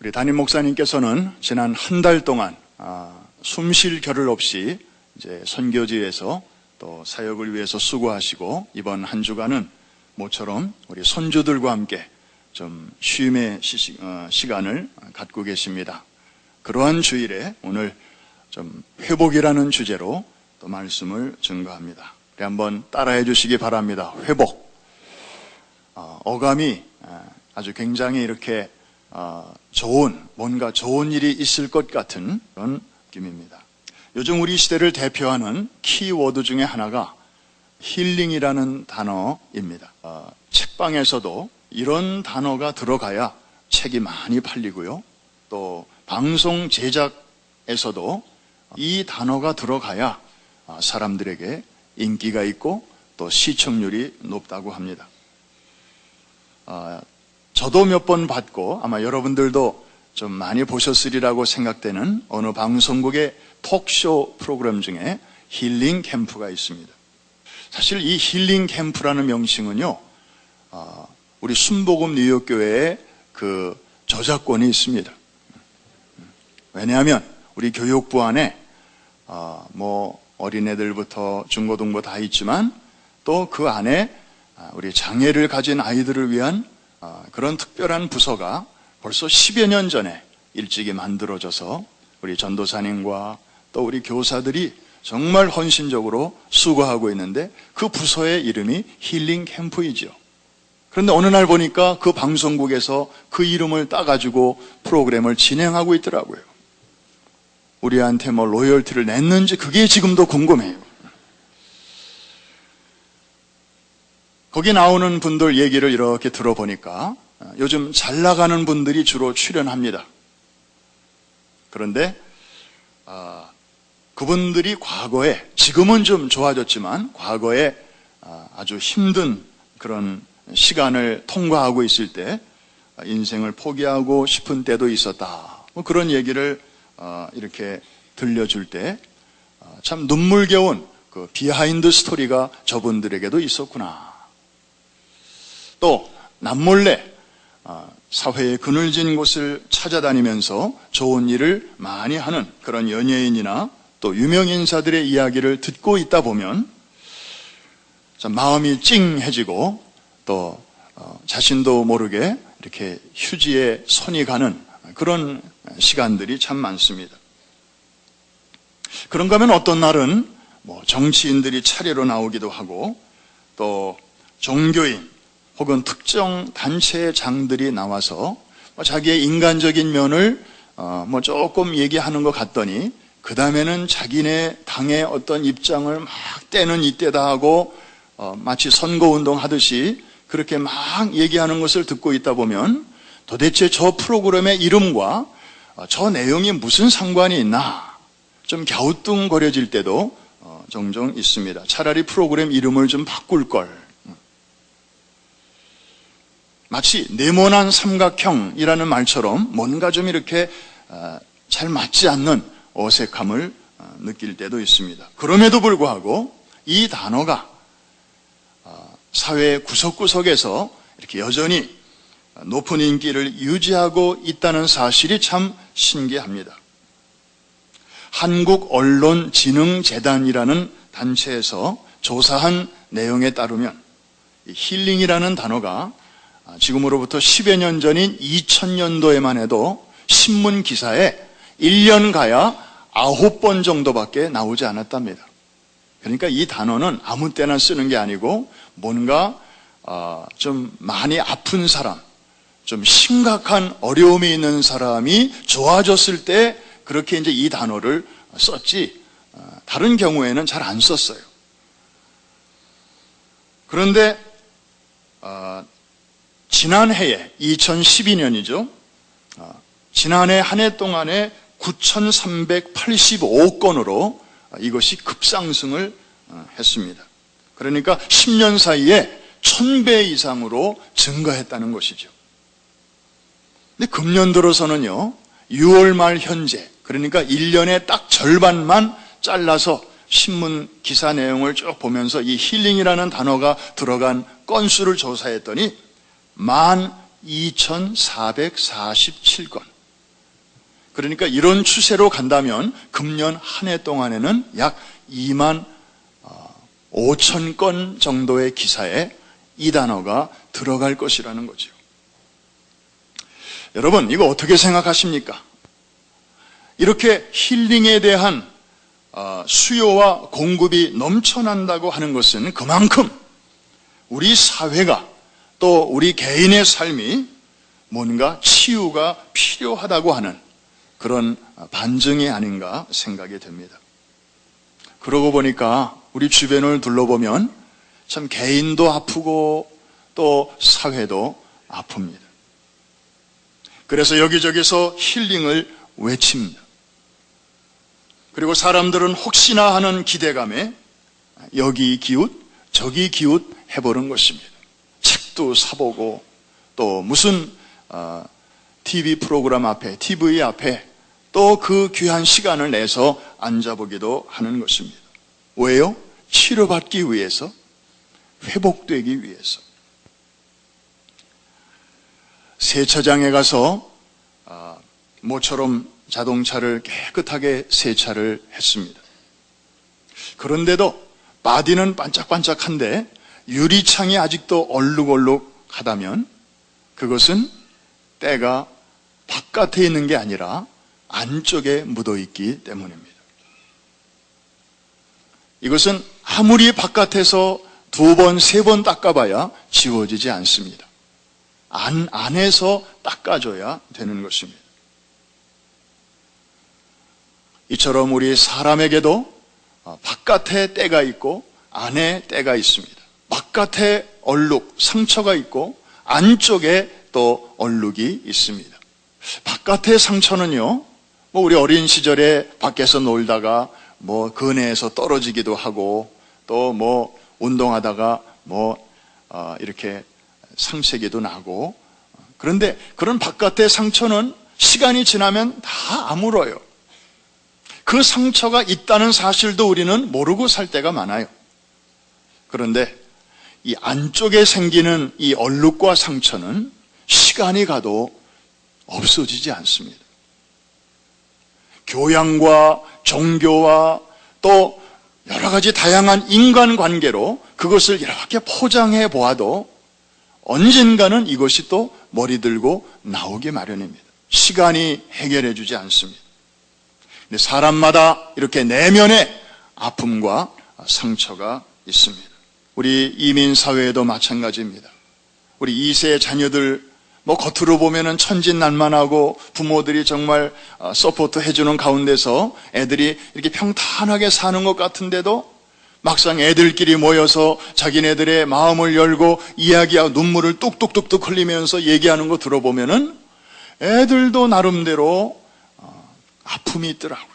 우리 담임 목사님께서는 지난 한 달 동안 숨쉴 겨를 없이 이제 선교지에서 또 사역을 위해서 수고하시고 이번 한 주간은 모처럼 우리 손주들과 함께 좀 쉼의 시간을 갖고 계십니다. 그러한 주일에 오늘 좀 회복이라는 주제로 또 말씀을 증거합니다. 우리 한번 따라해 주시기 바랍니다. 회복. 어감이 아주 굉장히 이렇게 뭔가 좋은 일이 있을 것 같은 그런 느낌입니다. 요즘 우리 시대를 대표하는 키워드 중에 하나가 힐링이라는 단어입니다. 책방에서도 이런 단어가 들어가야 책이 많이 팔리고요. 또 방송 제작에서도 이 단어가 들어가야 사람들에게 인기가 있고 또 시청률이 높다고 합니다. 저도 몇 번 봤고 아마 여러분들도 좀 많이 보셨으리라고 생각되는 어느 방송국의 톡쇼 프로그램 중에 힐링 캠프가 있습니다. 사실 이 힐링 캠프라는 명칭은요, 우리 순복음 뉴욕교회의 그 저작권이 있습니다. 왜냐하면 우리 교육부 안에 어린애들부터 중고등부 다 있지만 또 그 안에 우리 장애를 가진 아이들을 위한 그런 특별한 부서가 벌써 10여 년 전에 일찍이 만들어져서 우리 전도사님과 또 우리 교사들이 정말 헌신적으로 수고하고 있는데 그 부서의 이름이 힐링 캠프이죠. 그런데 어느 날 보니까 그 방송국에서 그 이름을 따가지고 프로그램을 진행하고 있더라고요. 우리한테 로열티를 냈는지 그게 지금도 궁금해요. 거기 나오는 분들 얘기를 이렇게 들어보니까 요즘 잘 나가는 분들이 주로 출연합니다. 그런데 그분들이 과거에, 지금은 좀 좋아졌지만 과거에 아주 힘든 그런 시간을 통과하고 있을 때 인생을 포기하고 싶은 때도 있었다. 그런 얘기를 이렇게 들려줄 때 참 눈물겨운 그 비하인드 스토리가 저분들에게도 있었구나. 또 남몰래 사회의 그늘진 곳을 찾아다니면서 좋은 일을 많이 하는 그런 연예인이나 또 유명인사들의 이야기를 듣고 있다 보면 참 마음이 찡해지고 또 자신도 모르게 이렇게 휴지에 손이 가는 그런 시간들이 참 많습니다. 그런가 하면 어떤 날은 정치인들이 차례로 나오기도 하고 또 종교인 혹은 특정 단체의 장들이 나와서 자기의 인간적인 면을 조금 얘기하는 것 같더니 그 다음에는 자기네 당의 어떤 입장을 막 때는 이때다 하고 마치 선거운동 하듯이 그렇게 막 얘기하는 것을 듣고 있다 보면 도대체 저 프로그램의 이름과 저 내용이 무슨 상관이 있나 좀 갸우뚱거려질 때도 종종 있습니다. 차라리 프로그램 이름을 좀 바꿀 걸. 마치 네모난 삼각형이라는 말처럼 뭔가 좀 이렇게 잘 맞지 않는 어색함을 느낄 때도 있습니다. 그럼에도 불구하고 이 단어가 사회의 구석구석에서 이렇게 여전히 높은 인기를 유지하고 있다는 사실이 참 신기합니다. 한국언론진흥재단이라는 단체에서 조사한 내용에 따르면 이 힐링이라는 단어가 지금으로부터 10여 년 전인 2000년도에만 해도 신문 기사에 1년 가야 9번 정도밖에 나오지 않았답니다. 그러니까 이 단어는 아무 때나 쓰는 게 아니고 뭔가 좀 많이 아픈 사람, 좀 심각한 어려움이 있는 사람이 좋아졌을 때 그렇게 이제 이 단어를 썼지 다른 경우에는 잘 안 썼어요. 그런데 지난해에 2012년이죠. 지난해 한 해 동안에 9,385건으로 이것이 급상승을 했습니다. 그러니까 10년 사이에 1000배 이상으로 증가했다는 것이죠. 근데 금년 들어서는요, 6월 말 현재, 그러니까 1년에 딱 절반만 잘라서 신문 기사 내용을 쭉 보면서 이 힐링이라는 단어가 들어간 건수를 조사했더니 12,447건. 그러니까 이런 추세로 간다면 금년 한 해 동안에는 약 2만 5천 건 정도의 기사에 이 단어가 들어갈 것이라는 거죠. 여러분, 이거 어떻게 생각하십니까? 이렇게 힐링에 대한 수요와 공급이 넘쳐난다고 하는 것은 그만큼 우리 사회가 또 우리 개인의 삶이 뭔가 치유가 필요하다고 하는 그런 반증이 아닌가 생각이 됩니다. 그러고 보니까 우리 주변을 둘러보면 참 개인도 아프고 또 사회도 아픕니다. 그래서 여기저기서 힐링을 외칩니다. 그리고 사람들은 혹시나 하는 기대감에 여기 기웃 저기 기웃 해보는 것입니다. 책도 사보고 또 무슨 TV 프로그램 앞에, TV 앞에 또 그 귀한 시간을 내서 앉아보기도 하는 것입니다. 왜요? 치료받기 위해서, 회복되기 위해서. 세차장에 가서 모처럼 자동차를 깨끗하게 세차를 했습니다. 그런데도 바디는 반짝반짝한데 유리창이 아직도 얼룩얼룩하다면 그것은 때가 바깥에 있는 게 아니라 안쪽에 묻어있기 때문입니다. 이것은 아무리 바깥에서 2번, 3번 닦아봐야 지워지지 않습니다. 안에서 닦아줘야 되는 것입니다. 이처럼 우리 사람에게도 바깥에 때가 있고 안에 때가 있습니다. 바깥에 얼룩, 상처가 있고 안쪽에 또 얼룩이 있습니다. 바깥의 상처는요, 우리 어린 시절에 밖에서 놀다가 그네에서 떨어지기도 하고 또 운동하다가 이렇게 상처기도 나고, 그런데 그런 바깥의 상처는 시간이 지나면 다 아물어요. 그 상처가 있다는 사실도 우리는 모르고 살 때가 많아요. 그런데 이 안쪽에 생기는 이 얼룩과 상처는 시간이 가도 없어지지 않습니다. 교양과 종교와 또 여러 가지 다양한 인간관계로 그것을 이렇게 포장해 보아도 언젠가는 이것이 또 머리 들고 나오기 마련입니다. 시간이 해결해 주지 않습니다. 근데 사람마다 이렇게 내면의 아픔과 상처가 있습니다. 우리 이민사회에도 마찬가지입니다. 우리 2세 자녀들 겉으로 보면은 천진난만하고 부모들이 정말 서포트 해주는 가운데서 애들이 이렇게 평탄하게 사는 것 같은데도 막상 애들끼리 모여서 자기네들의 마음을 열고 이야기하고 눈물을 뚝뚝뚝뚝 흘리면서 얘기하는 거 들어보면은 애들도 나름대로 아픔이 있더라고요.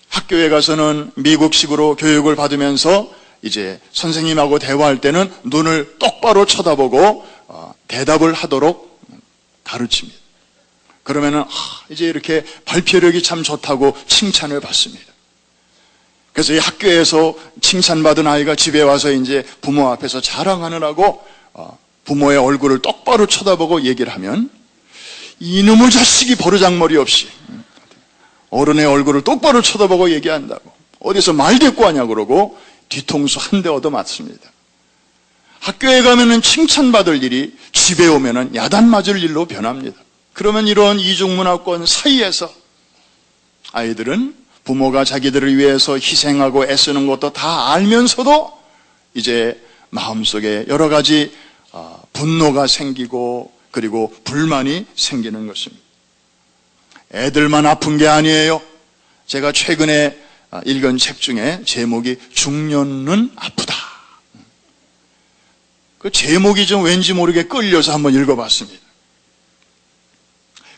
학교에 가서는 미국식으로 교육을 받으면서 이제 선생님하고 대화할 때는 눈을 똑바로 쳐다보고 대답을 하도록 가르칩니다. 그러면은 이제 이렇게 발표력이 참 좋다고 칭찬을 받습니다. 그래서 이 학교에서 칭찬받은 아이가 집에 와서 이제 부모 앞에서 자랑하느라고 부모의 얼굴을 똑바로 쳐다보고 얘기를 하면 이놈의 자식이 버르장머리 없이 어른의 얼굴을 똑바로 쳐다보고 얘기한다고 어디서 말 대꾸 하냐 그러고 뒤통수 한 대 얻어맞습니다. 학교에 가면은 칭찬받을 일이 집에 오면은 야단 맞을 일로 변합니다. 그러면 이런 이중문화권 사이에서 아이들은 부모가 자기들을 위해서 희생하고 애쓰는 것도 다 알면서도 이제 마음속에 여러 가지 분노가 생기고 그리고 불만이 생기는 것입니다. 애들만 아픈 게 아니에요. 제가 최근에 읽은 책 중에 제목이 중년은 아프다. 그 제목이 좀 왠지 모르게 끌려서 한번 읽어봤습니다.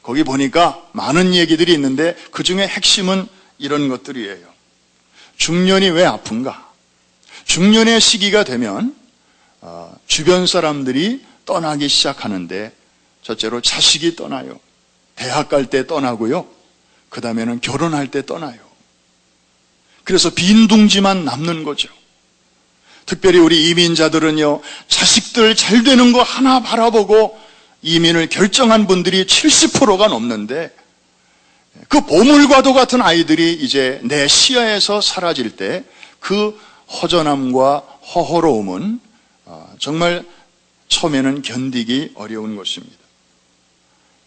거기 보니까 많은 얘기들이 있는데 그 중에 핵심은 이런 것들이에요. 중년이 왜 아픈가? 중년의 시기가 되면 주변 사람들이 떠나기 시작하는데 첫째로 자식이 떠나요. 대학 갈 때 떠나고요. 그 다음에는 결혼할 때 떠나요. 그래서 빈둥지만 남는 거죠. 특별히 우리 이민자들은요, 자식들 잘 되는 거 하나 바라보고 이민을 결정한 분들이 70%가 넘는데 그 보물과도 같은 아이들이 이제 내 시야에서 사라질 때 그 허전함과 허허로움은 정말 처음에는 견디기 어려운 것입니다.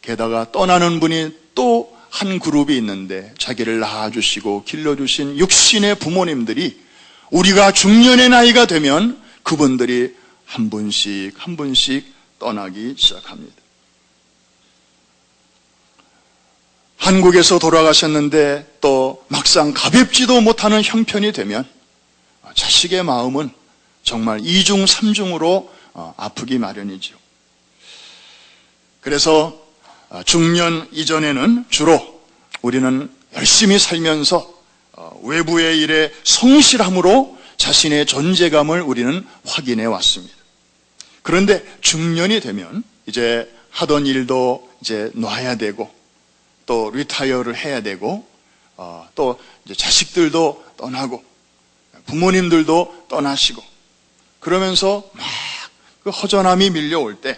게다가 떠나는 분이 또 한 그룹이 있는데 자기를 낳아주시고 길러주신 육신의 부모님들이 우리가 중년의 나이가 되면 그분들이 한 분씩 한 분씩 떠나기 시작합니다. 한국에서 돌아가셨는데 또 막상 가볍지도 못하는 형편이 되면 자식의 마음은 정말 이중 삼중으로 아프기 마련이죠. 그래서 중년 이전에는 주로 우리는 열심히 살면서 외부의 일에 성실함으로 자신의 존재감을 우리는 확인해 왔습니다. 그런데 중년이 되면 이제 하던 일도 이제 놔야 되고 또 리타이어를 해야 되고 또 이제 자식들도 떠나고 부모님들도 떠나시고 그러면서 막 그 허전함이 밀려올 때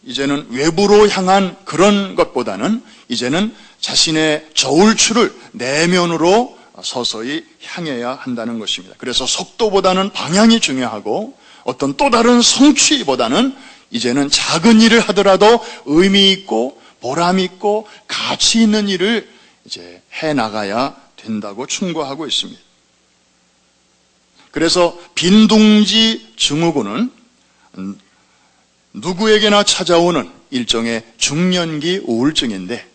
이제는 외부로 향한 그런 것보다는 이제는 자신의 저울추를 내면으로 서서히 향해야 한다는 것입니다. 그래서 속도보다는 방향이 중요하고 어떤 또 다른 성취보다는 이제는 작은 일을 하더라도 의미 있고 보람 있고 가치 있는 일을 이제 해 나가야 된다고 충고하고 있습니다. 그래서 빈둥지 증후군은 누구에게나 찾아오는 일종의 중년기 우울증인데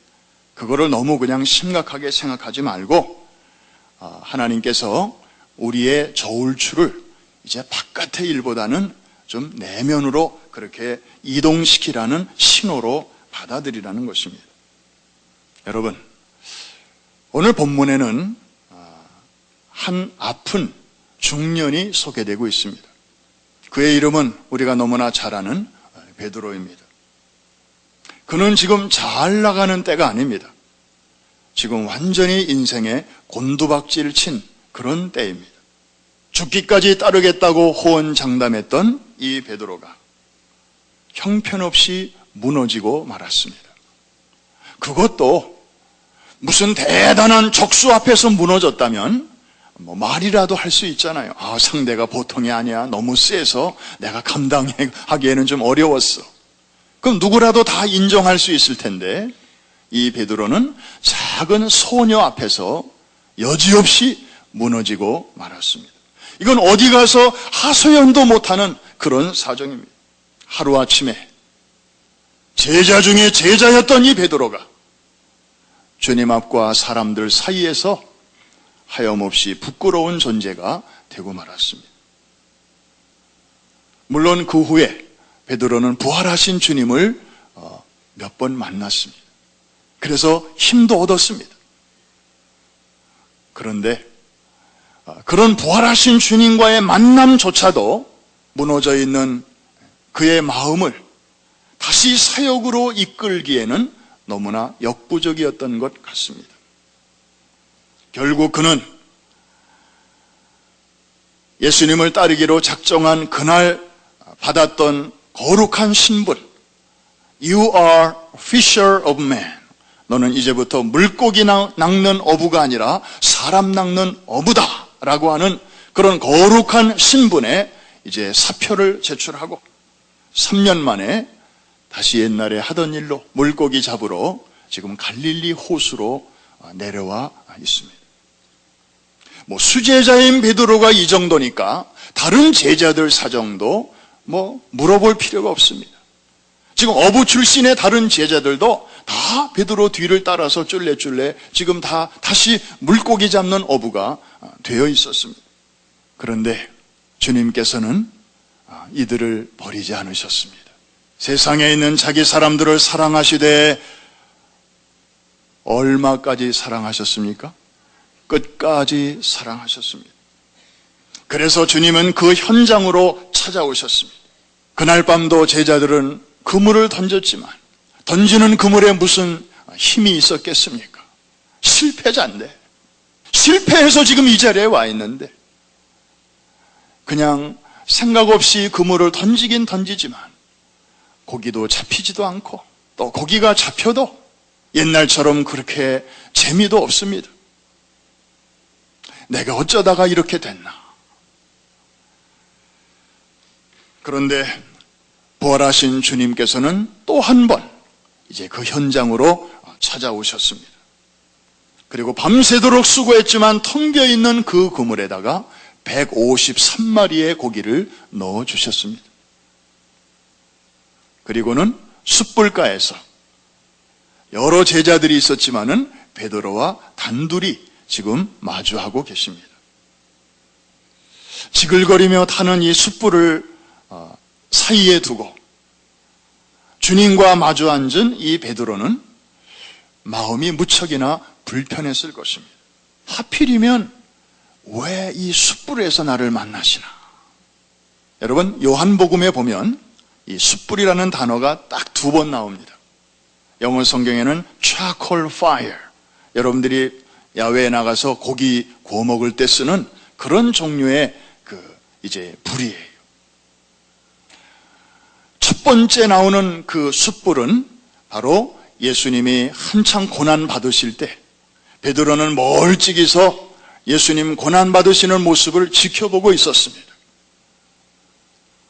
그거를 너무 그냥 심각하게 생각하지 말고 하나님께서 우리의 저울추를 이제 바깥의 일보다는 좀 내면으로 그렇게 이동시키라는 신호로 받아들이라는 것입니다. 여러분, 오늘 본문에는 한 아픈 중년이 소개되고 있습니다. 그의 이름은 우리가 너무나 잘 아는 베드로입니다. 그는 지금 잘 나가는 때가 아닙니다. 지금 완전히 인생에 곤두박질 친 그런 때입니다. 죽기까지 따르겠다고 호언장담했던 이 베드로가 형편없이 무너지고 말았습니다. 그것도 무슨 대단한 적수 앞에서 무너졌다면 뭐 말이라도 할 수 있잖아요. 상대가 보통이 아니야. 너무 세서 내가 감당하기에는 좀 어려웠어. 그럼 누구라도 다 인정할 수 있을 텐데 이 베드로는 작은 소녀 앞에서 여지없이 무너지고 말았습니다. 이건 어디 가서 하소연도 못하는 그런 사정입니다. 하루아침에 제자 중에 제자였던 이 베드로가 주님 앞과 사람들 사이에서 하염없이 부끄러운 존재가 되고 말았습니다. 물론 그 후에 베드로는 부활하신 주님을 몇 번 만났습니다. 그래서 힘도 얻었습니다. 그런데 그런 부활하신 주님과의 만남조차도 무너져 있는 그의 마음을 다시 사역으로 이끌기에는 너무나 역부족이었던 것 같습니다. 결국 그는 예수님을 따르기로 작정한 그날 받았던 거룩한 신분, You are fisher of men. 너는 이제부터 물고기 낚는 어부가 아니라 사람 낚는 어부다 라고 하는 그런 거룩한 신분에 이제 사표를 제출하고 3년 만에 다시 옛날에 하던 일로 물고기 잡으러 지금 갈릴리 호수로 내려와 있습니다. 뭐 수제자인 베드로가 이 정도니까 다른 제자들 사정도 뭐 물어볼 필요가 없습니다. 지금 어부 출신의 다른 제자들도 다 베드로 뒤를 따라서 쫄래쫄래 지금 다 다시 물고기 잡는 어부가 되어 있었습니다. 그런데 주님께서는 이들을 버리지 않으셨습니다. 세상에 있는 자기 사람들을 사랑하시되 얼마까지 사랑하셨습니까? 끝까지 사랑하셨습니다. 그래서 주님은 그 현장으로 찾아오셨습니다. 그날 밤도 제자들은 그물을 던졌지만 던지는 그물에 무슨 힘이 있었겠습니까? 실패자인데, 실패해서 지금 이 자리에 와 있는데 그냥 생각 없이 그물을 던지긴 던지지만 고기도 잡히지도 않고 또 고기가 잡혀도 옛날처럼 그렇게 재미도 없습니다. 내가 어쩌다가 이렇게 됐나. 그런데 부활하신 주님께서는 또 한 번 이제 그 현장으로 찾아오셨습니다. 그리고 밤새도록 수고했지만 텅 비어있는 그 그물에다가 153마리의 고기를 넣어주셨습니다. 그리고는 숯불가에서 여러 제자들이 있었지만은 베드로와 단둘이 지금 마주하고 계십니다. 지글거리며 타는 이 숯불을 사이에 두고 주님과 마주 앉은 이 베드로는 마음이 무척이나 불편했을 것입니다. 하필이면 왜 이 숯불에서 나를 만나시나? 여러분, 요한복음에 보면 이 숯불이라는 단어가 딱 2번 나옵니다. 영어 성경에는 charcoal fire, 여러분들이 야외에 나가서 고기 구워 먹을 때 쓰는 그런 종류의 이제 불이에요. 첫 번째 나오는 그 숯불은 바로 예수님이 한창 고난 받으실 때 베드로는 멀찍이서 예수님 고난 받으시는 모습을 지켜보고 있었습니다.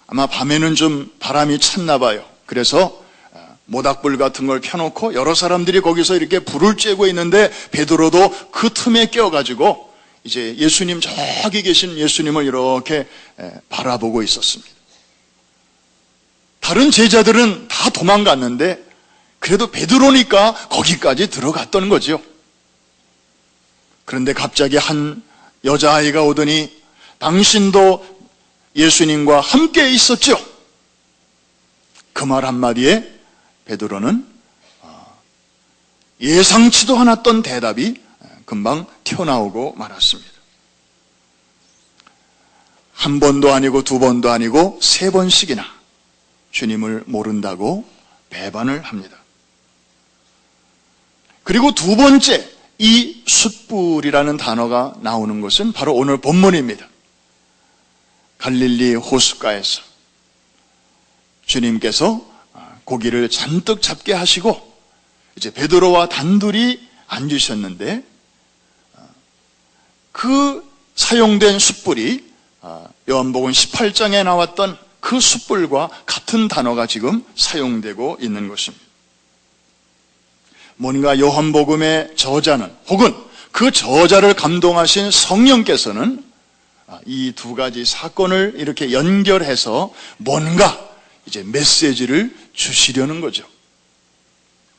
아마 밤에는 좀 바람이 찼나 봐요. 그래서 모닥불 같은 걸 펴놓고 여러 사람들이 거기서 이렇게 불을 쬐고 있는데 베드로도 그 틈에 껴가지고 이제 예수님, 저기 계신 예수님을 이렇게 바라보고 있었습니다. 다른 제자들은 다 도망갔는데 그래도 베드로니까 거기까지 들어갔던 거죠. 그런데 갑자기 한 여자아이가 오더니 당신도 예수님과 함께 있었죠? 그 말 한마디에 베드로는 예상치도 않았던 대답이 금방 튀어나오고 말았습니다. 한 번도 아니고 2번도 아니고 3번씩이나 주님을 모른다고 배반을 합니다. 그리고 2번째, 이 숯불이라는 단어가 나오는 것은 바로 오늘 본문입니다. 갈릴리 호숫가에서 주님께서 고기를 잔뜩 잡게 하시고 이제 베드로와 단둘이 앉으셨는데 그 사용된 숯불이 요한복음 18장에 나왔던 그 숯불과 같은 단어가 지금 사용되고 있는 것입니다. 뭔가 요한복음의 저자는 혹은 그 저자를 감동하신 성령께서는 이 2가지 사건을 이렇게 연결해서 뭔가 이제 메시지를 주시려는 거죠.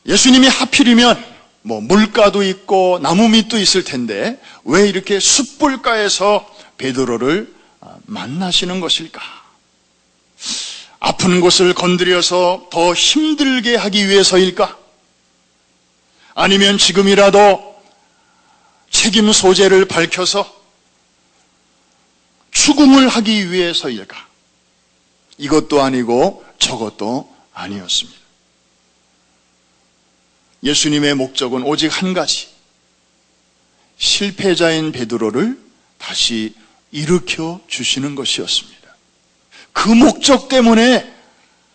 예수님이 하필이면 물가도 있고 나무밑도 있을 텐데 왜 이렇게 숯불가에서 베드로를 만나시는 것일까? 아픈 곳을 건드려서 더 힘들게 하기 위해서일까? 아니면 지금이라도 책임 소재를 밝혀서 추궁을 하기 위해서일까? 이것도 아니고 저것도 아니었습니다. 예수님의 목적은 오직 한 가지, 실패자인 베드로를 다시 일으켜 주시는 것이었습니다. 그 목적 때문에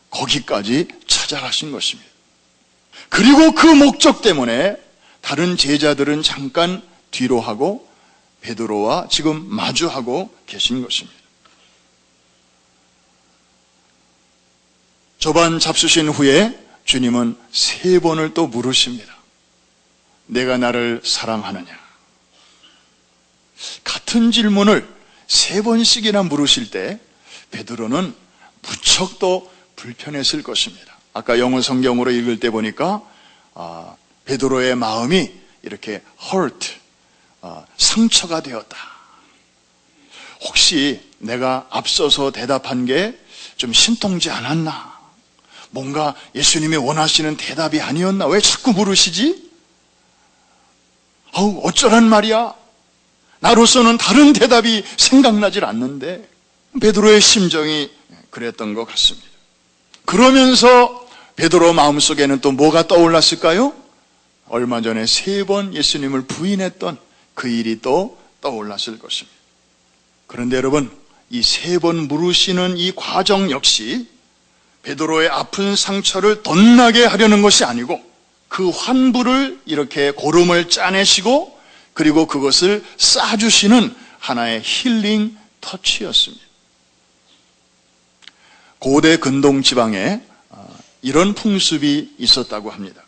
거기까지 찾아가신 것입니다. 그리고 그 목적 때문에 다른 제자들은 잠깐 뒤로 하고 베드로와 지금 마주하고 계신 것입니다. 저반 잡수신 후에 주님은 3번을 또 물으십니다. 내가 나를 사랑하느냐? 같은 질문을 3번씩이나 물으실 때 베드로는 무척 또 불편했을 것입니다. 아까 영어 성경으로 읽을 때 보니까 베드로의 마음이 이렇게 hurt, 상처가 되었다. 혹시 내가 앞서서 대답한 게 좀 신통지 않았나? 뭔가 예수님이 원하시는 대답이 아니었나? 왜 자꾸 물으시지? 어쩌란 말이야? 나로서는 다른 대답이 생각나질 않는데 베드로의 심정이 그랬던 것 같습니다. 그러면서 베드로 마음속에는 또 뭐가 떠올랐을까요? 얼마 전에 3번 예수님을 부인했던 그 일이 또 떠올랐을 것입니다. 그런데 여러분, 이 3번 물으시는 이 과정 역시 베드로의 아픈 상처를 덧나게 하려는 것이 아니고 그 환부를 이렇게 고름을 짜내시고 그리고 그것을 싸주시는 하나의 힐링 터치였습니다. 고대 근동 지방에 이런 풍습이 있었다고 합니다.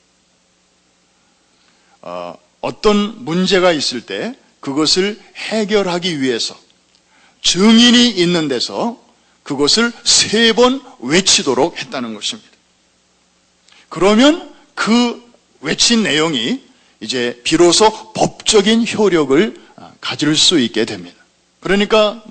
어떤 문제가 있을 때 그것을 해결하기 위해서 증인이 있는 데서 그것을 3번 외치도록 했다는 것입니다. 그러면 그 외친 내용이 이제 비로소 법적인 효력을 가질 수 있게 됩니다. 그러니까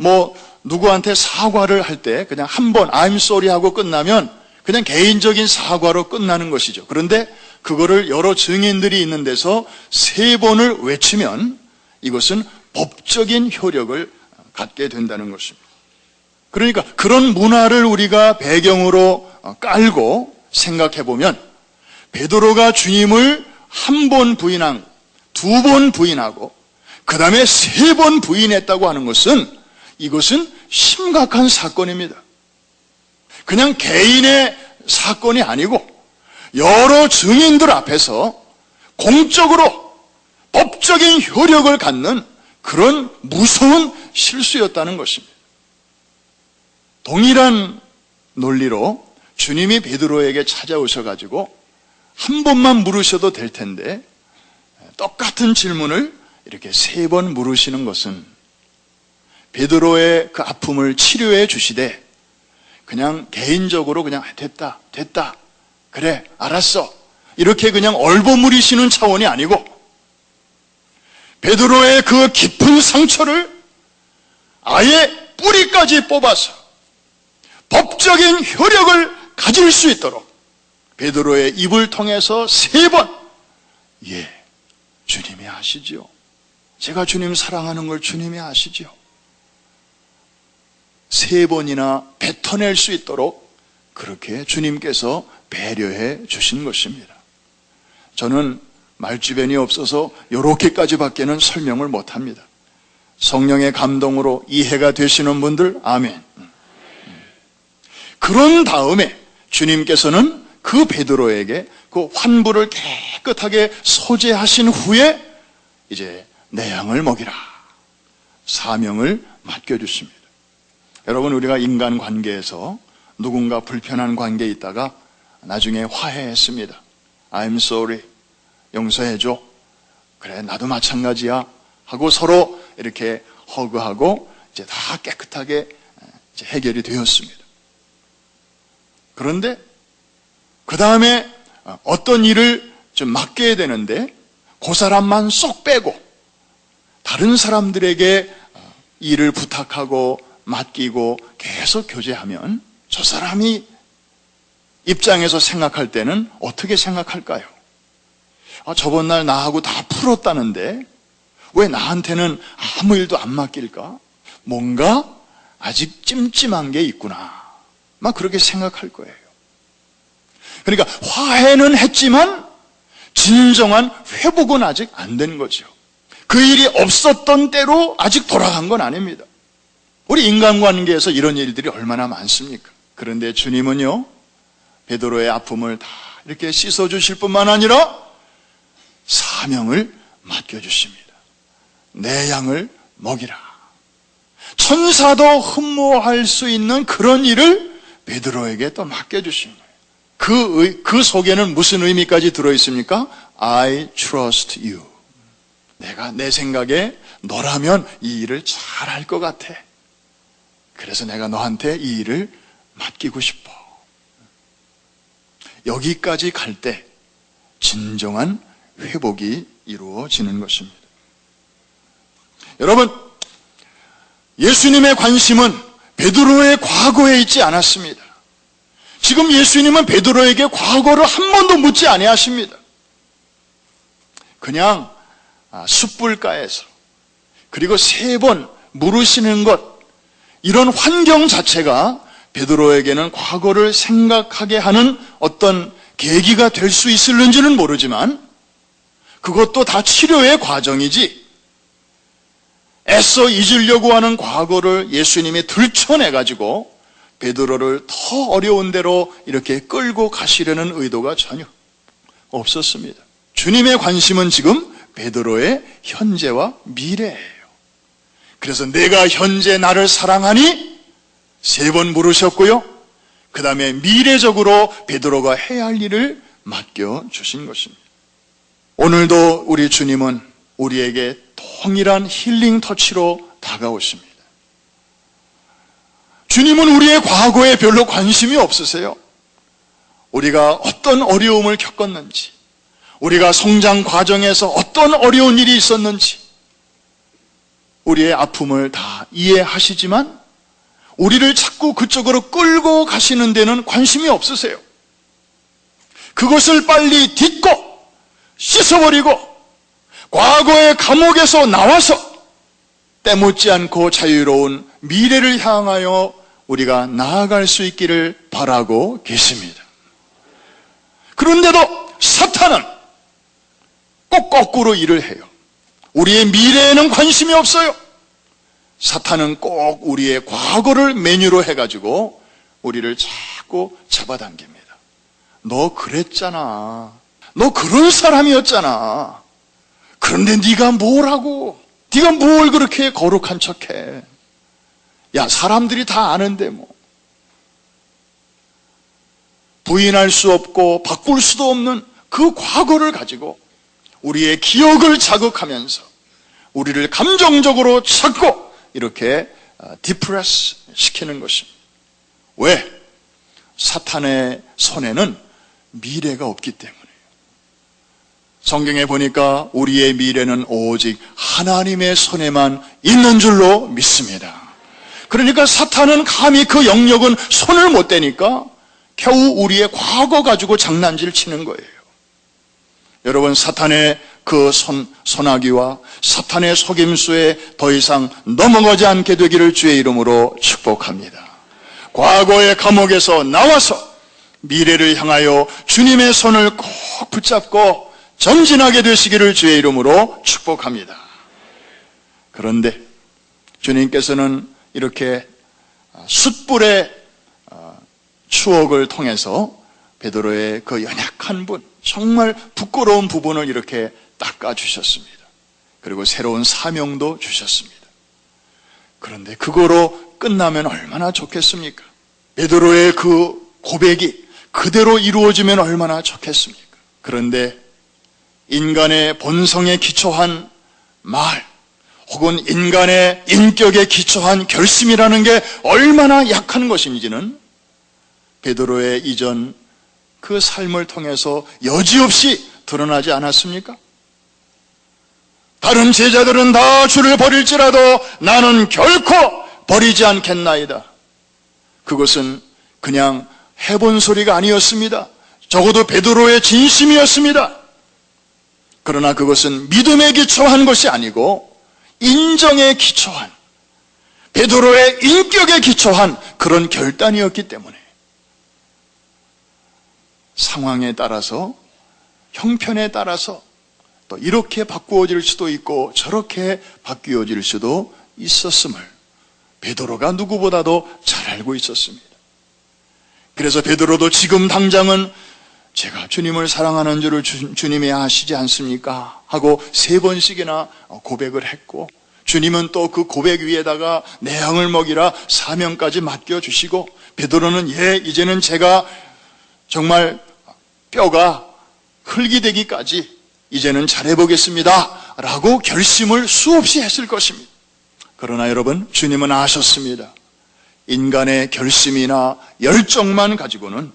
누구한테 사과를 할 때 그냥 한 번 I'm sorry 하고 끝나면 그냥 개인적인 사과로 끝나는 것이죠. 그런데 그거를 여러 증인들이 있는 데서 3번을 외치면 이것은 법적인 효력을 갖게 된다는 것입니다. 그러니까 그런 문화를 우리가 배경으로 깔고 생각해 보면 베드로가 주님을 1번 부인한, 2번 부인하고 그 다음에 3번 부인했다고 하는 것은 이것은 심각한 사건입니다. 그냥 개인의 사건이 아니고 여러 증인들 앞에서 공적으로 법적인 효력을 갖는 그런 무서운 실수였다는 것입니다. 동일한 논리로 주님이 베드로에게 찾아오셔가지고 한 번만 물으셔도 될 텐데 똑같은 질문을 이렇게 3번 물으시는 것은 베드로의 그 아픔을 치료해 주시되 그냥 개인적으로 그냥 됐다 그래 알았어 이렇게 그냥 얼버무리시는 차원이 아니고 베드로의 그 깊은 상처를 아예 뿌리까지 뽑아서 법적인 효력을 가질 수 있도록 베드로의 입을 통해서 3번 예, 주님이 아시죠. 제가 주님 사랑하는 걸 주님이 아시죠. 3번이나 뱉어낼 수 있도록 그렇게 주님께서 배려해 주신 것입니다. 저는 말주변이 없어서 이렇게까지밖에는 설명을 못합니다. 성령의 감동으로 이해가 되시는 분들 아멘. 그런 다음에 주님께서는 그 베드로에게 그 환부를 깨끗하게 소재하신 후에 이제 내 양을 먹이라 사명을 맡겨주십니다. 여러분 우리가 인간관계에서 누군가 불편한 관계에 있다가 나중에 화해했습니다. I'm sorry 용서해줘 그래 나도 마찬가지야 하고 서로 이렇게 허그하고 이제 다 깨끗하게 이제 해결이 되었습니다. 그런데 그 다음에 어떤 일을 좀 맡겨야 되는데 그 사람만 쏙 빼고 다른 사람들에게 일을 부탁하고 맡기고 계속 교제하면 저 사람이 입장에서 생각할 때는 어떻게 생각할까요? 저번 날 나하고 다 풀었다는데 왜 나한테는 아무 일도 안 맡길까? 뭔가 아직 찜찜한 게 있구나. 막 그렇게 생각할 거예요. 그러니까 화해는 했지만 진정한 회복은 아직 안 된 거죠. 그 일이 없었던 때로 아직 돌아간 건 아닙니다. 우리 인간관계에서 이런 일들이 얼마나 많습니까? 그런데 주님은요, 베드로의 아픔을 다 이렇게 씻어주실 뿐만 아니라 사명을 맡겨주십니다. 내 양을 먹이라. 천사도 흠모할 수 있는 그런 일을 베드로에게 또 맡겨주신 거예요. 그 속에는 무슨 의미까지 들어있습니까? I trust you. 내가 내 생각에 너라면 이 일을 잘 할 것 같아. 그래서 내가 너한테 이 일을 맡기고 싶어. 여기까지 갈 때 진정한 회복이 이루어지는 것입니다. 여러분, 예수님의 관심은 베드로의 과거에 있지 않았습니다. 지금 예수님은 베드로에게 과거를 한 번도 묻지 아니하십니다. 그냥 숯불가에서 그리고 3번 물으시는 것, 이런 환경 자체가 베드로에게는 과거를 생각하게 하는 어떤 계기가 될 수 있을는지는 모르지만 그것도 다 치료의 과정이지, 애써 잊으려고 하는 과거를 예수님이 들춰내가지고 베드로를 더 어려운 데로 이렇게 끌고 가시려는 의도가 전혀 없었습니다. 주님의 관심은 지금 베드로의 현재와 미래예요. 그래서 내가 현재 나를 사랑하니 3번 물으셨고요. 그 다음에 미래적으로 베드로가 해야 할 일을 맡겨주신 것입니다. 오늘도 우리 주님은 우리에게 동일한 힐링 터치로 다가오십니다. 주님은 우리의 과거에 별로 관심이 없으세요. 우리가 어떤 어려움을 겪었는지, 우리가 성장 과정에서 어떤 어려운 일이 있었는지, 우리의 아픔을 다 이해하시지만 우리를 자꾸 그쪽으로 끌고 가시는 데는 관심이 없으세요. 그것을 빨리 딛고 씻어버리고 과거의 감옥에서 나와서 때묻지 않고 자유로운 미래를 향하여 우리가 나아갈 수 있기를 바라고 계십니다. 그런데도 사탄은 꼭 거꾸로 일을 해요. 우리의 미래에는 관심이 없어요. 사탄은 꼭 우리의 과거를 메뉴로 해가지고 우리를 자꾸 잡아당깁니다. 너 그랬잖아. 너 그런 사람이었잖아. 그런데 네가 뭘 하고, 네가 뭘 그렇게 거룩한 척해. 야, 사람들이 다 아는데 뭐. 부인할 수 없고 바꿀 수도 없는 그 과거를 가지고 우리의 기억을 자극하면서 우리를 감정적으로 찾고 이렇게 디프레스 시키는 것입니다. 왜? 사탄의 손에는 미래가 없기 때문이에요. 성경에 보니까 우리의 미래는 오직 하나님의 손에만 있는 줄로 믿습니다. 그러니까 사탄은 감히 그 영역은 손을 못 대니까 겨우 우리의 과거 가지고 장난질 치는 거예요. 여러분, 사탄의 그 소나기와 사탄의 속임수에 더 이상 넘어가지 않게 되기를 주의 이름으로 축복합니다. 과거의 감옥에서 나와서 미래를 향하여 주님의 손을 꼭 붙잡고 전진하게 되시기를 주의 이름으로 축복합니다. 그런데 주님께서는 이렇게 숯불의 추억을 통해서 베드로의 그 연약한 분, 정말 부끄러운 부분을 이렇게 닦아주셨습니다. 그리고 새로운 사명도 주셨습니다. 그런데 그거로 끝나면 얼마나 좋겠습니까? 베드로의 그 고백이 그대로 이루어지면 얼마나 좋겠습니까? 그런데 인간의 본성에 기초한 말, 혹은 인간의 인격에 기초한 결심이라는 게 얼마나 약한 것인지는 베드로의 이전 그 삶을 통해서 여지없이 드러나지 않았습니까? 다른 제자들은 다 주를 버릴지라도 나는 결코 버리지 않겠나이다. 그것은 그냥 해본 소리가 아니었습니다. 적어도 베드로의 진심이었습니다. 그러나 그것은 믿음에 기초한 것이 아니고 인정에 기초한, 베드로의 인격에 기초한 그런 결단이었기 때문에 상황에 따라서, 형편에 따라서 또 이렇게 바꾸어질 수도 있고 저렇게 바뀌어질 수도 있었음을 베드로가 누구보다도 잘 알고 있었습니다. 그래서 베드로도 지금 당장은 제가 주님을 사랑하는 줄을 주님이 아시지 않습니까? 하고 3번씩이나 고백을 했고, 주님은 또 그 고백 위에다가 내 양을 먹이라 사명까지 맡겨주시고, 베드로는 이제는 제가 정말 뼈가 흙이 되기까지 이제는 잘해보겠습니다 라고 결심을 수없이 했을 것입니다. 그러나 여러분, 주님은 아셨습니다. 인간의 결심이나 열정만 가지고는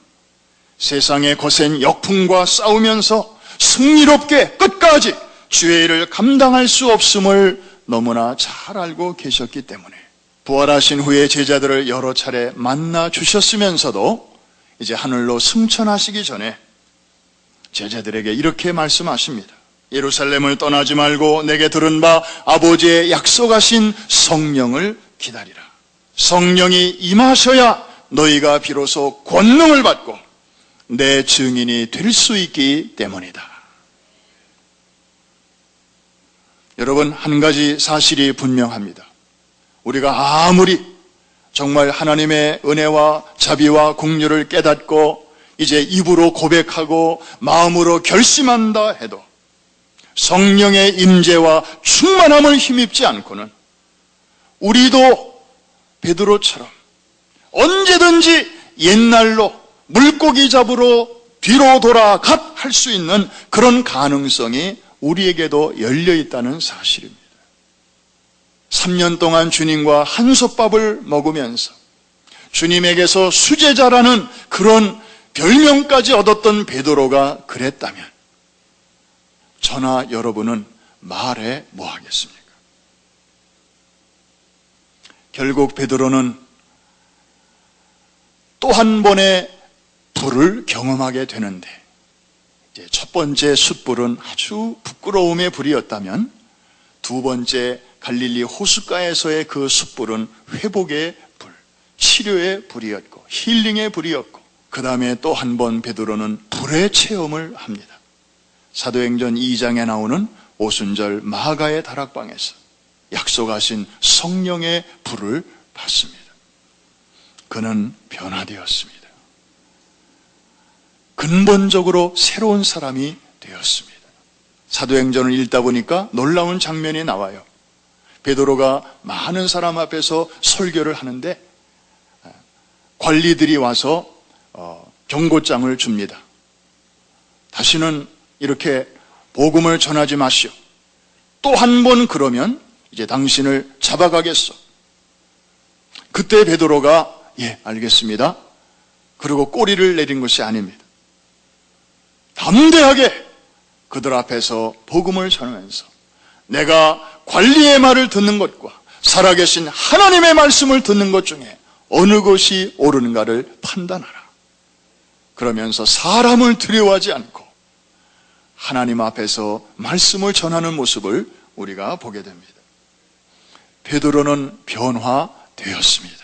세상의 거센 역풍과 싸우면서 승리롭게 끝까지 주의 일을 감당할 수 없음을 너무나 잘 알고 계셨기 때문에 부활하신 후에 제자들을 여러 차례 만나 주셨으면서도 이제 하늘로 승천하시기 전에 제자들에게 이렇게 말씀하십니다. 예루살렘을 떠나지 말고 내게 들은 바 아버지의 약속하신 성령을 기다리라. 성령이 임하셔야 너희가 비로소 권능을 받고 내 증인이 될 수 있기 때문이다. 여러분, 한 가지 사실이 분명합니다. 우리가 아무리 정말 하나님의 은혜와 자비와 긍휼을 깨닫고 이제 입으로 고백하고 마음으로 결심한다 해도 성령의 임재와 충만함을 힘입지 않고는 우리도 베드로처럼 언제든지 옛날로 물고기 잡으러 뒤로 돌아가 할 수 있는 그런 가능성이 우리에게도 열려 있다는 사실입니다. 3년 동안 주님과 한솥밥을 먹으면서 주님에게서 수제자라는 그런 별명까지 얻었던 베드로가 그랬다면 저나 여러분은 말해 뭐 하겠습니까? 결국 베드로는 또 한 번의 불을 경험하게 되는데 이제 첫 번째 숯불은 아주 부끄러움의 불이었다면 두 번째 갈릴리 호숫가에서의 그 숯불은 회복의 불, 치료의 불이었고 힐링의 불이었고 그 다음에 또 한 번 베드로는 불의 체험을 합니다. 사도행전 2장에 나오는 오순절 마가의 다락방에서 약속하신 성령의 불을 받습니다. 그는 변화되었습니다. 근본적으로 새로운 사람이 되었습니다. 사도행전을 읽다 보니까 놀라운 장면이 나와요. 베드로가 많은 사람 앞에서 설교를 하는데 관리들이 와서 경고장을 줍니다. 다시는 이렇게 복음을 전하지 마시오. 또 한 번 그러면 이제 당신을 잡아가겠소. 그때 베드로가 예, 알겠습니다. 그리고 꼬리를 내린 것이 아닙니다. 담대하게 그들 앞에서 복음을 전하면서 내가 관리의 말을 듣는 것과 살아계신 하나님의 말씀을 듣는 것 중에 어느 것이 옳은가를 판단하라. 그러면서 사람을 두려워하지 않고 하나님 앞에서 말씀을 전하는 모습을 우리가 보게 됩니다. 베드로는 변화되었습니다.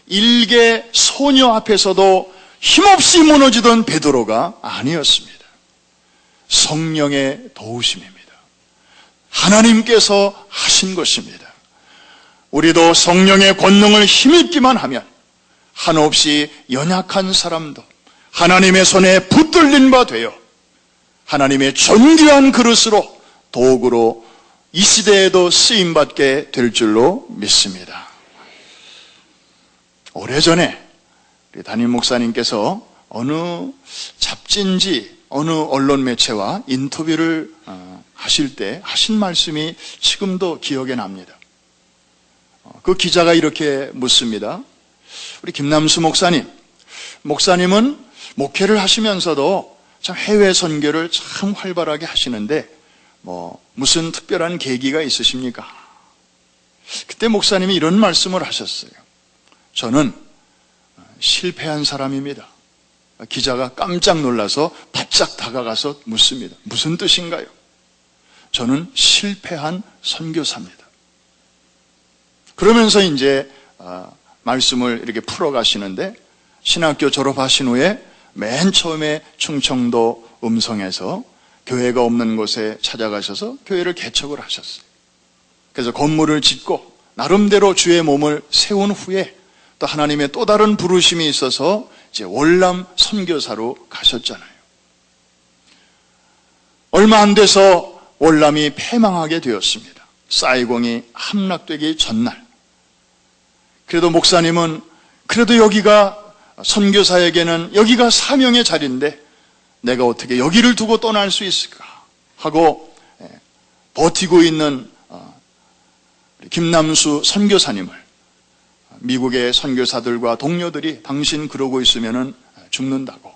일개 소녀 앞에서도 힘없이 무너지던 베드로가 아니었습니다. 성령의 도우심입니다. 하나님께서 하신 것입니다. 우리도 성령의 권능을 힘입기만 하면 한없이 연약한 사람도 하나님의 손에 붙들린 바 되어 하나님의 존귀한 그릇으로 도구로 이 시대에도 쓰임받게 될 줄로 믿습니다. 오래전에 우리 담임 목사님께서 어느 잡지인지 어느 언론 매체와 인터뷰를 하실 때 하신 말씀이 지금도 기억에 납니다. 그 기자가 이렇게 묻습니다. 우리 김남수 목사님은 목회를 하시면서도 참 해외 선교를 참 활발하게 하시는데 무슨 특별한 계기가 있으십니까? 그때 목사님이 이런 말씀을 하셨어요. 저는 실패한 사람입니다. 기자가 깜짝 놀라서 바짝 다가가서 묻습니다. 무슨 뜻인가요? 저는 실패한 선교사입니다. 그러면서 이제 말씀을 이렇게 풀어가시는데 신학교 졸업하신 후에 맨 처음에 충청도 음성에서 교회가 없는 곳에 찾아가셔서 교회를 개척을 하셨어요. 그래서 건물을 짓고 나름대로 주의 몸을 세운 후에 또 하나님의 또 다른 부르심이 있어서 이제 월남 선교사로 가셨잖아요. 얼마 안 돼서 월남이 패망하게 되었습니다. 사이공이 함락되기 전날. 그래도 목사님은 그래도 여기가 선교사에게는 여기가 사명의 자리인데 내가 어떻게 여기를 두고 떠날 수 있을까 하고 버티고 있는 김남수 선교사님을 미국의 선교사들과 동료들이 당신 그러고 있으면 죽는다고,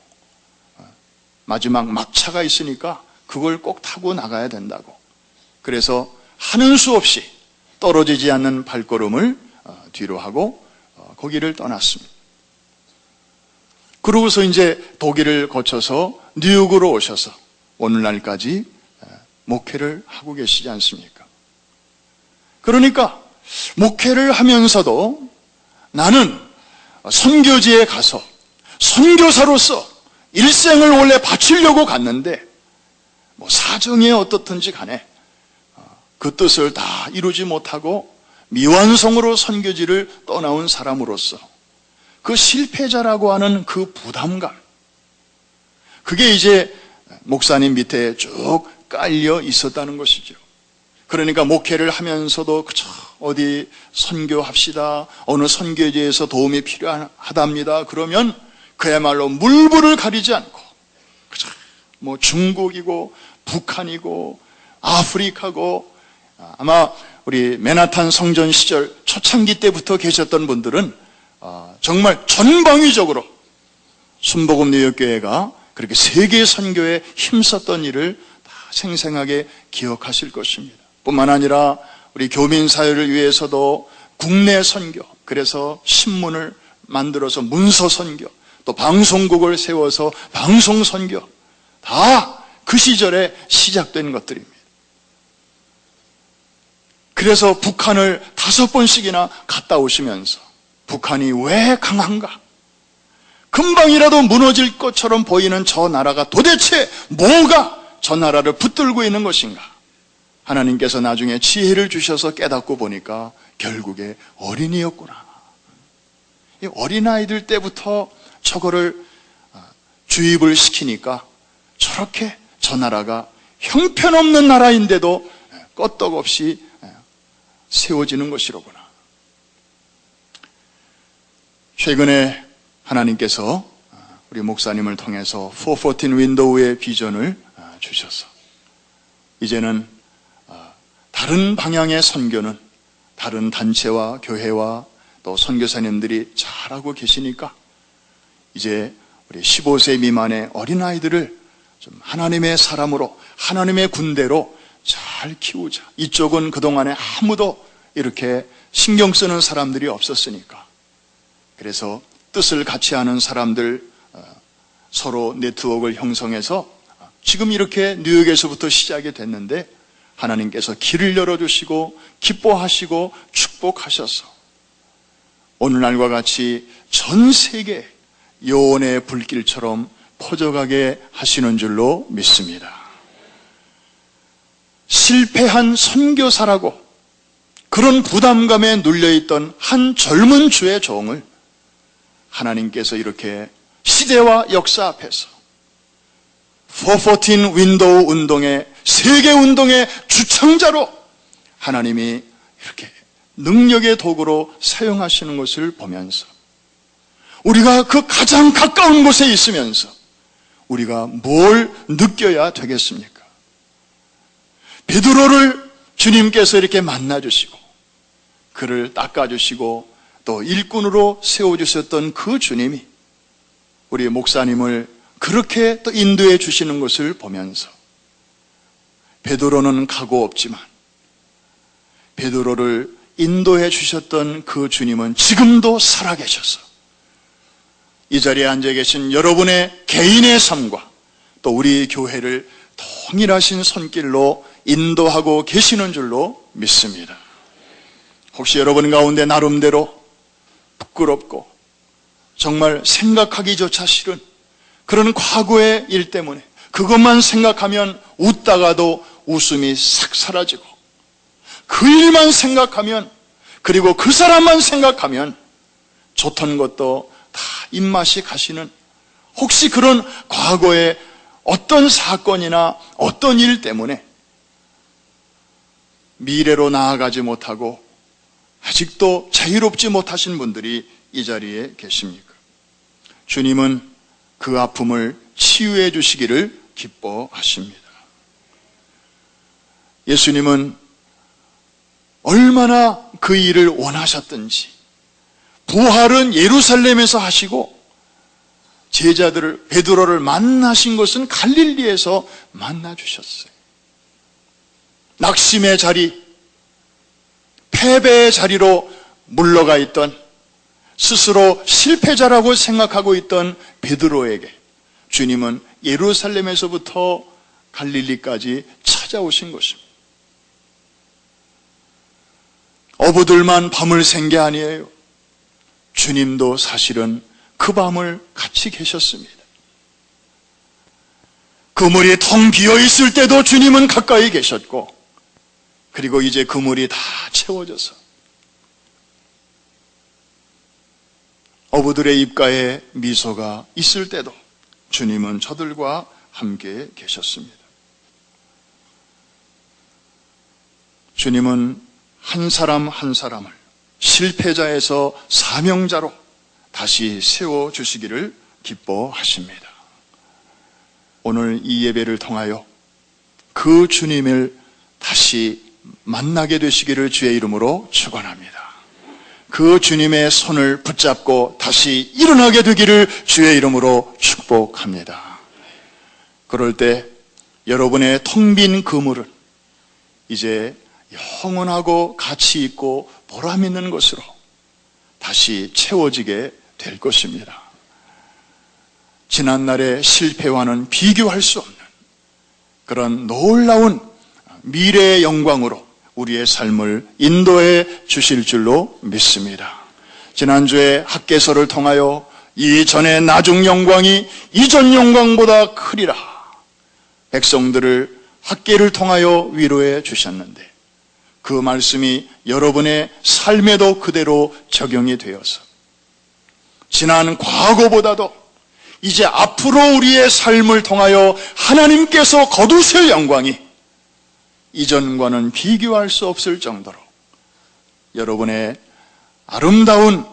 마지막 막차가 있으니까 그걸 꼭 타고 나가야 된다고, 그래서 하는 수 없이 떨어지지 않는 발걸음을 뒤로 하고 거기를 떠났습니다. 그러고서 이제 독일을 거쳐서 뉴욕으로 오셔서 오늘날까지 목회를 하고 계시지 않습니까? 그러니까 목회를 하면서도 나는 선교지에 가서 선교사로서 일생을 원래 바치려고 갔는데 사정이 어떻든지 간에 그 뜻을 다 이루지 못하고 미완성으로 선교지를 떠나온 사람으로서 그 실패자라고 하는 그 부담감, 그게 이제 목사님 밑에 쭉 깔려 있었다는 것이죠. 그러니까 목회를 하면서도 그저 어디 선교합시다, 어느 선교지에서 도움이 필요하답니다. 그러면 그야말로 물불을 가리지 않고 그저 뭐 중국이고 북한이고 아프리카고, 아마 우리 맨하탄 성전 시절 초창기 때부터 계셨던 분들은 정말 전방위적으로 순복음뉴욕교회가 그렇게 세계 선교에 힘썼던 일을 다 생생하게 기억하실 것입니다. 뿐만 아니라 우리 교민 사회를 위해서도 국내 선교, 그래서 신문을 만들어서 문서 선교, 또 방송국을 세워서 방송 선교, 다 그 시절에 시작된 것들입니다. 그래서 북한을 5번씩이나 갔다 오시면서 북한이 왜 강한가? 금방이라도 무너질 것처럼 보이는 저 나라가 도대체 뭐가 저 나라를 붙들고 있는 것인가? 하나님께서 나중에 지혜를 주셔서 깨닫고 보니까 결국에 어린이였구나. 이 어린아이들 때부터 저거를 주입을 시키니까 저렇게 저 나라가 형편없는 나라인데도 끄떡없이 세워지는 것이로구나. 최근에 하나님께서 우리 목사님을 통해서 414 윈도우의 비전을 주셔서 이제는 다른 방향의 선교는 다른 단체와 교회와 또 선교사님들이 잘하고 계시니까 이제 우리 15세 미만의 어린아이들을 좀 하나님의 사람으로, 하나님의 군대로 잘 키우자. 이쪽은 그동안에 아무도 이렇게 신경 쓰는 사람들이 없었으니까. 그래서 뜻을 같이 하는 사람들 서로 네트워크를 형성해서 지금 이렇게 뉴욕에서부터 시작이 됐는데 하나님께서 길을 열어주시고 기뻐하시고 축복하셔서 오늘날과 같이 전 세계 요원의 불길처럼 퍼져가게 하시는 줄로 믿습니다. 실패한 선교사라고 그런 부담감에 눌려있던 한 젊은 주의 종을 하나님께서 이렇게 시대와 역사 앞에서 414 윈도우 운동의 세계 운동의 주창자로 하나님이 이렇게 능력의 도구로 사용하시는 것을 보면서 우리가 그 가장 가까운 곳에 있으면서 우리가 뭘 느껴야 되겠습니까? 베드로를 주님께서 이렇게 만나주시고 그를 닦아주시고 또 일꾼으로 세워주셨던 그 주님이 우리 목사님을 그렇게 또 인도해 주시는 것을 보면서 베드로는 각오 없지만 베드로를 인도해 주셨던 그 주님은 지금도 살아계셔서 이 자리에 앉아 계신 여러분의 개인의 삶과 또 우리 교회를 동일하신 손길로 인도하고 계시는 줄로 믿습니다. 혹시 여러분 가운데 나름대로 부끄럽고 정말 생각하기조차 싫은 그런 과거의 일 때문에 그것만 생각하면 웃다가도 웃음이 싹 사라지고 그 일만 생각하면 그리고 그 사람만 생각하면 좋던 것도 다 입맛이 가시는 혹시 그런 과거의 어떤 사건이나 어떤 일 때문에 미래로 나아가지 못하고 아직도 자유롭지 못하신 분들이 이 자리에 계십니까? 주님은 그 아픔을 치유해 주시기를 기뻐하십니다. 예수님은 얼마나 그 일을 원하셨던지 부활은 예루살렘에서 하시고 제자들을 베드로를 만나신 것은 갈릴리에서 만나주셨어요. 낙심의 자리, 패배의 자리로 물러가 있던 스스로 실패자라고 생각하고 있던 베드로에게 주님은 예루살렘에서부터 갈릴리까지 찾아오신 것입니다. 어부들만 밤을 샌 게 아니에요. 주님도 사실은 그 밤을 같이 계셨습니다. 그물이 텅 비어 있을 때도 주님은 가까이 계셨고 그리고 이제 그물이 다 채워져서 어부들의 입가에 미소가 있을 때도 주님은 저들과 함께 계셨습니다. 주님은 한 사람 한 사람을 실패자에서 사명자로 다시 세워주시기를 기뻐하십니다. 오늘 이 예배를 통하여 그 주님을 다시 만나게 되시기를 주의 이름으로 축원합니다. 그 주님의 손을 붙잡고 다시 일어나게 되기를 주의 이름으로 축복합니다. 그럴 때 여러분의 텅 빈 그물은 이제 영원하고 가치 있고 보람 있는 것으로 다시 채워지게 될 것입니다. 지난날의 실패와는 비교할 수 없는 그런 놀라운 미래의 영광으로 우리의 삶을 인도해 주실 줄로 믿습니다. 지난주에 학개서를 통하여 이전의 나중 영광이 이전 영광보다 크리라, 백성들을 학개를 통하여 위로해 주셨는데 그 말씀이 여러분의 삶에도 그대로 적용이 되어서 지난 과거보다도 이제 앞으로 우리의 삶을 통하여 하나님께서 거두실 영광이 이전과는 비교할 수 없을 정도로 여러분의 아름다운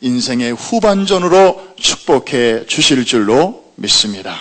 인생의 후반전으로 축복해 주실 줄로 믿습니다.